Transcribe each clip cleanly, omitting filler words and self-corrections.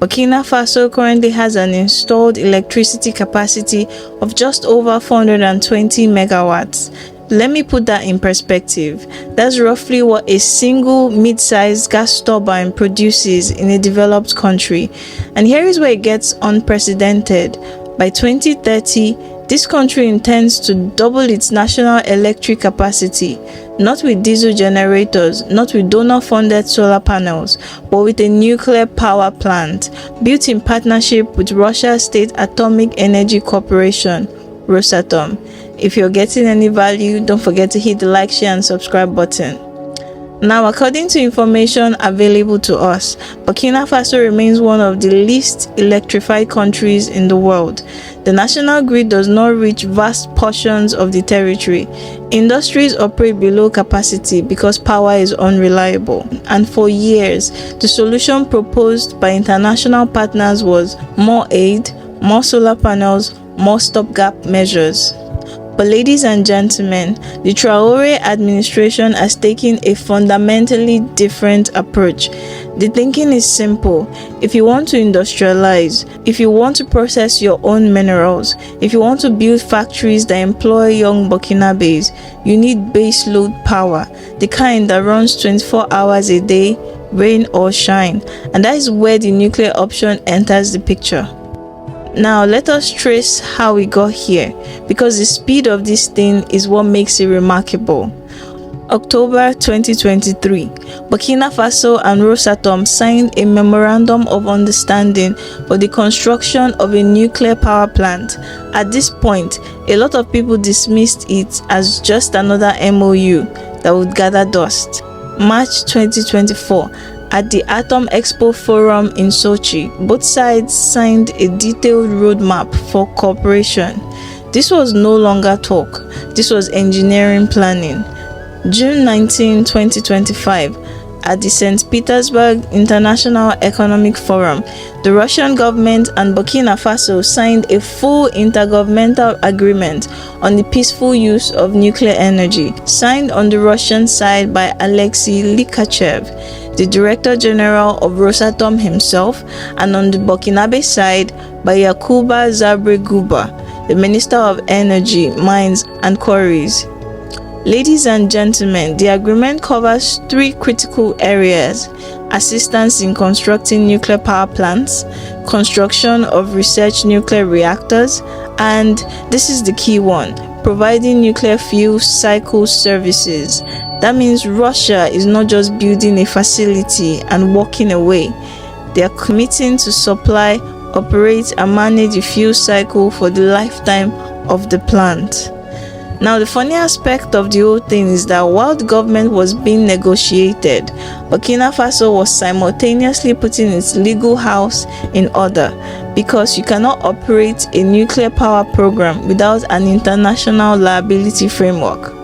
Burkina Faso currently has an installed electricity capacity of just over 420 megawatts. Let me put that in perspective. That's roughly what a single mid-sized gas turbine produces in a developed country. And here is where it gets unprecedented. By 2030, this country intends to double its national electric capacity, not with diesel generators, not with donor-funded solar panels, but with a nuclear power plant built in partnership with Russia's State Atomic Energy Corporation, Rosatom. If you're getting any value, don't forget to hit the like, share, and subscribe button. Now, according to information available to us, Burkina Faso remains one of the least electrified countries in the world. The national grid does not reach vast portions of the territory. Industries operate below capacity because power is unreliable. And for years, the solution proposed by international partners was more aid, more solar panels, more stopgap measures. But ladies and gentlemen, the Traore administration has taken a fundamentally different approach. The thinking is simple. If you want to industrialize, if you want to process your own minerals, if you want to build factories that employ young Burkinabes, you need baseload power, the kind that runs 24 hours a day, rain or shine. And that is where the nuclear option enters the picture. Now let us trace how we got here, because the speed of this thing is what makes it remarkable. October 2023, Burkina Faso and Rosatom signed a memorandum of understanding for the construction of a nuclear power plant. At this point, a lot of people dismissed it as just another MOU that would gather dust. March 2024, at the Atom Expo Forum in Sochi, both sides signed a detailed roadmap for cooperation. This was no longer talk, this was engineering planning. June 19, 2025, at the St. Petersburg International Economic Forum, the Russian government and Burkina Faso signed a full intergovernmental agreement on the peaceful use of nuclear energy, signed on the Russian side by Alexei Likachev, the Director General of Rosatom himself, and on the Burkinabe side by Yakuba Zabre-Guba, the Minister of Energy, Mines and Quarries. Ladies and gentlemen, the agreement covers three critical areas: assistance in constructing nuclear power plants, construction of research nuclear reactors, and, this is the key one, providing nuclear fuel cycle services. That means Russia is not just building a facility and walking away. They are committing to supply, operate, and manage the fuel cycle for the lifetime of the plant. Now, the funny aspect of the whole thing is that while the government was being negotiated, Burkina Faso was simultaneously putting its legal house in order, because you cannot operate a nuclear power program without an international liability framework.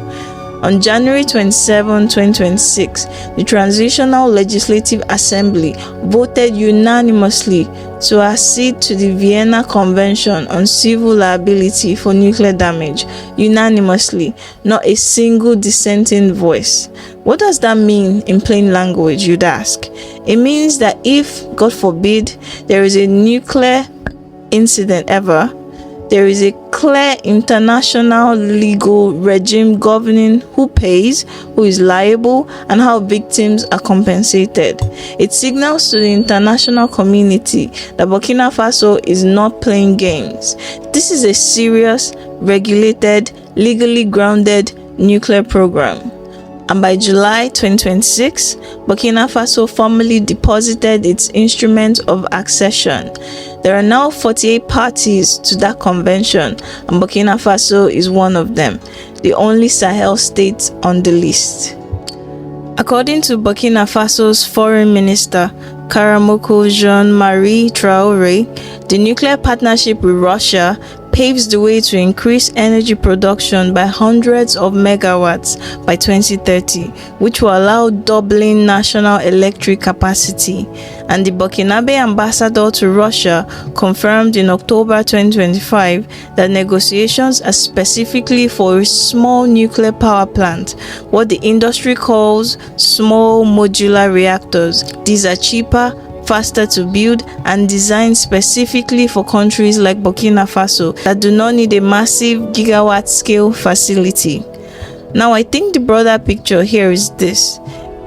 On January 27, 2026, the Transitional Legislative Assembly voted unanimously to accede to the Vienna Convention on Civil Liability for Nuclear Damage. Unanimously, not a single dissenting voice. What does that mean in plain language, you'd ask? It means that if, God forbid, there is a nuclear incident ever, there is a clear international legal regime governing who pays, who is liable, and how victims are compensated. It signals to the international community that Burkina Faso is not playing games. This is a serious, regulated, legally grounded nuclear program. And by July 2026, Burkina Faso formally deposited its instrument of accession. There are now 48 parties to that convention, and Burkina Faso is one of them, the only Sahel state on the list. According to Burkina Faso's Foreign Minister, Karamoko Jean-Marie Traoré, the nuclear partnership with Russia paves the way to increase energy production by hundreds of megawatts by 2030, which will allow doubling national electric capacity. And the Burkinabe ambassador to Russia confirmed in October 2025 that negotiations are specifically for a small nuclear power plant, what the industry calls small modular reactors. These are cheaper, faster to build, and designed specifically for countries like Burkina Faso that do not need a massive gigawatt scale facility. Now, I think the broader picture here is this.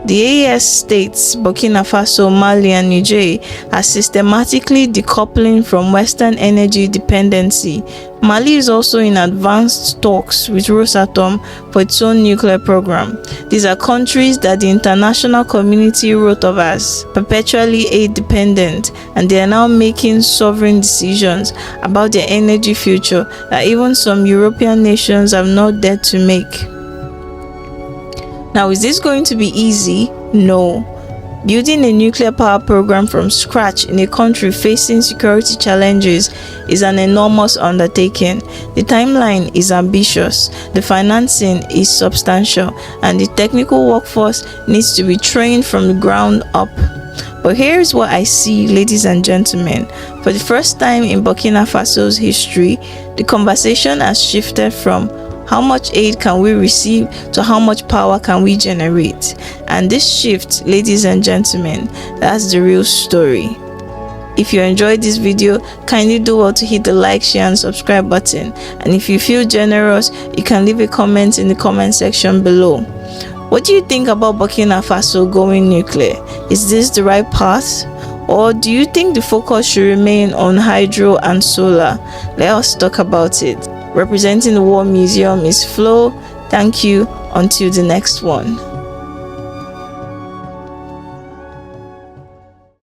The AES states, Burkina Faso, Mali, and Niger are systematically decoupling from Western energy dependency. Mali is also in advanced talks with Rosatom for its own nuclear program. These are countries that the international community wrote off as perpetually aid dependent, and they are now making sovereign decisions about their energy future that even some European nations have not dared to make. Now, is this going to be easy? No. Building a nuclear power program from scratch in a country facing security challenges is an enormous undertaking. The timeline is ambitious, the financing is substantial, and the technical workforce needs to be trained from the ground up. But here's what I see, ladies and gentlemen. For the first time in Burkina Faso's history, the conversation has shifted from how much aid can we receive to how much power can we generate. And this shift, ladies and gentlemen, that's the real story. If you enjoyed this video, kindly do well to hit the like, share and subscribe button. And if you feel generous, you can leave a comment in the comment section below. What do you think about Burkina Faso going nuclear? Is this the right path? Or do you think the focus should remain on hydro and solar? Let us talk about it. Representing the War Museum is Flo. Thank you. Until the next one.